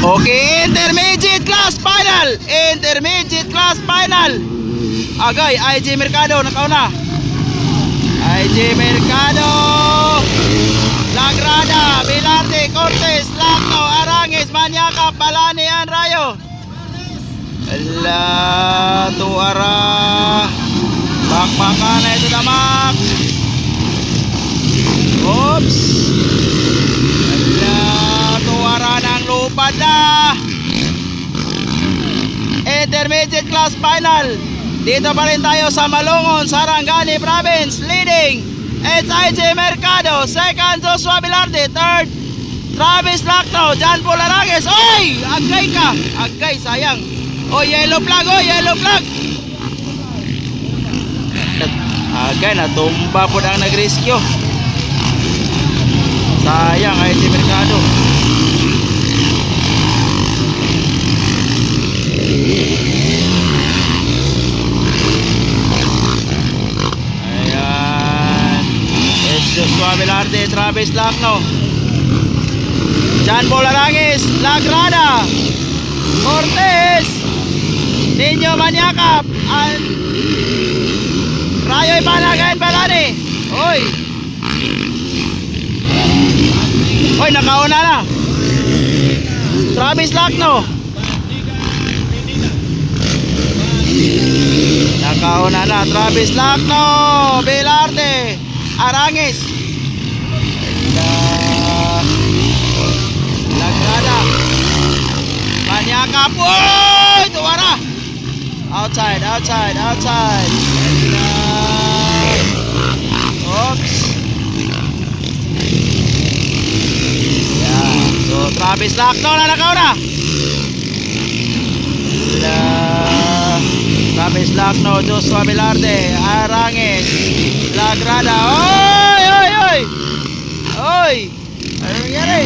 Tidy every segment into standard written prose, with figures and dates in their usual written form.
Okay, intermediate class final. Intermediate class final. Agay, IG Mercado, nakauna. IG Mercado, Lagrada, Vilarte, Cortes, Lacno, Arangis, Maniaca, Balani, and Rayo. Ala, tuara. Bakbakan na ito damak. Oops. Ala, tuara ng lupad na. Intermediate class final. Dito pa rin tayo sa Malungon, Sarangani Province. Leading, it's IG Mercado. Second, Joshua Vilarte. Third, Travis Lacno. John Paul Arangues. Oy! Agay ka. Agay, sayang. Oh, yellow flag. Oh, yellow flag. Agay, natumba po ang nag-rescue. Sayang, IG Mercado. Joshua Vilarte, Travis Lacno, John Paul Arangues, Lagrada, Cortes, Nino Maniaca, and Rayo Ipanagain Balani. Oy! Oy, nakauna na. Travis Lacno. Nakauna na. Travis Lacno, Vilarte, Arangues, Lagrada, Maniaca. Uy! Tuwara! Outside, outside, outside. Oops. Yeah. So, Travis Lacno na nakauna. Travis Lacno, Joshua Vilarte, Arangues, Lagrada. Oy! Oy! Oy! Oy! Ano nangyari?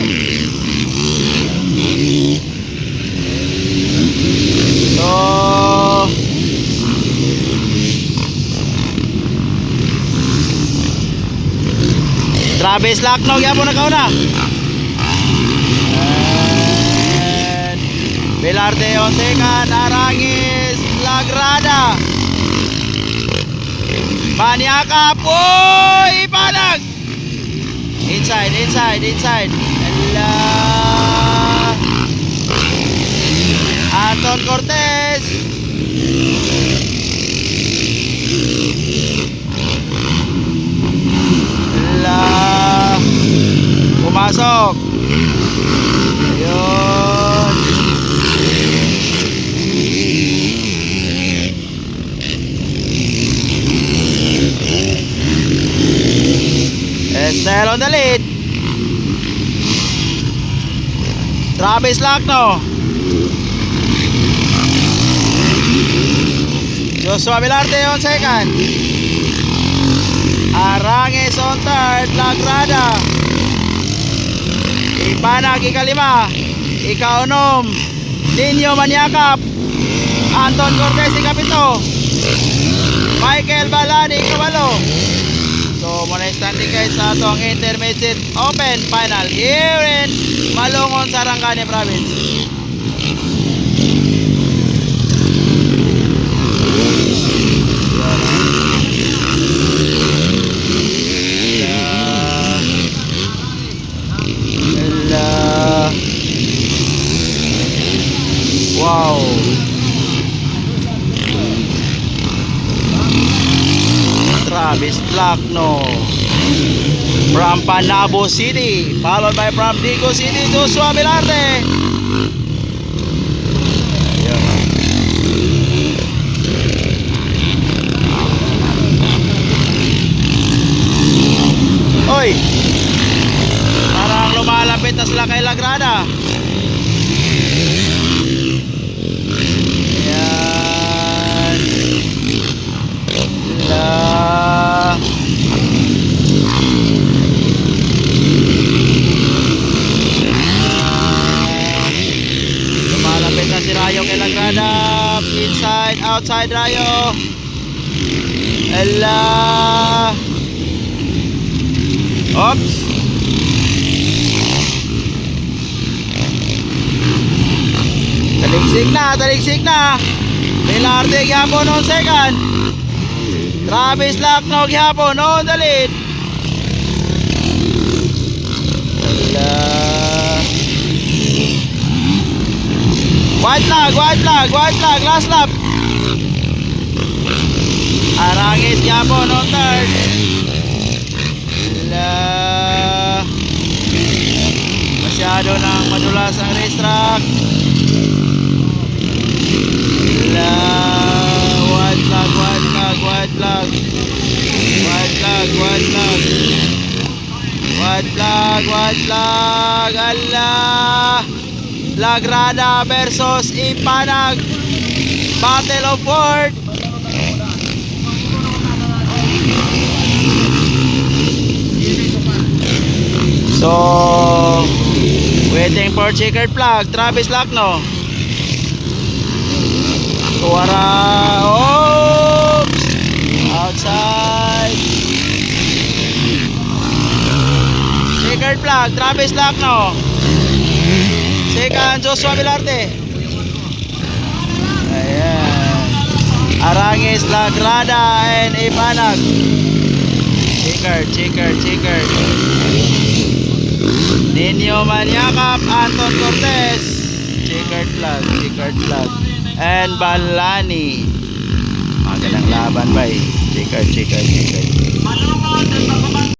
So, Travis Lacno, kaya po nakauna. And Vilarte on second, Arangues, Lagrada, Maniaca. Uy! Ipanag! Inside, inside, inside. Allah. Anton Cortes. Allah. Pumasok. Ayun. Estel on the lead. Travis Lacno, Joshua Vilarte on second, Arangues on third, Lagrada, Ipanag ikalima, ikaunom, Nino Maniaca, Anton Cortes ikapito, Michael Balani ikawalo. So, muna standing guys sa ito ang intermediate open final here in Malungon, Sarangani Province. Wow. Travis Lacno from Panabo City, followed by from Digo City, Joshua Vilarte. Oy! Parang lumalapit na sila kay Lagrada. Ayan. Lumalapit na si Rayo kay Lagrada. Inside, outside Rayo. Ella. Oops. Taligsik na. Pilarte gyapon on second. Travis Lacno gyapon on the lead. Wala. White flag, last lap. Arangis gyapon on third. Wala. Masyado nang madulas ang racetrack. Wala. White flag. Allah. Lagrada versus Ipanag. Battle of Fort. So, waiting for checkered flag. Travis Lacno. Tuwara. Oops. Outside. Checkered flag. Travis Lacno. Second, Joshua Vilarte. Ayan. Arangis, Lagrada, and Ipanag. Checkered. Nino Maniakap, Anton Cortez. Checkered flag. And Balani. Magandang laban ba eh. Checkered.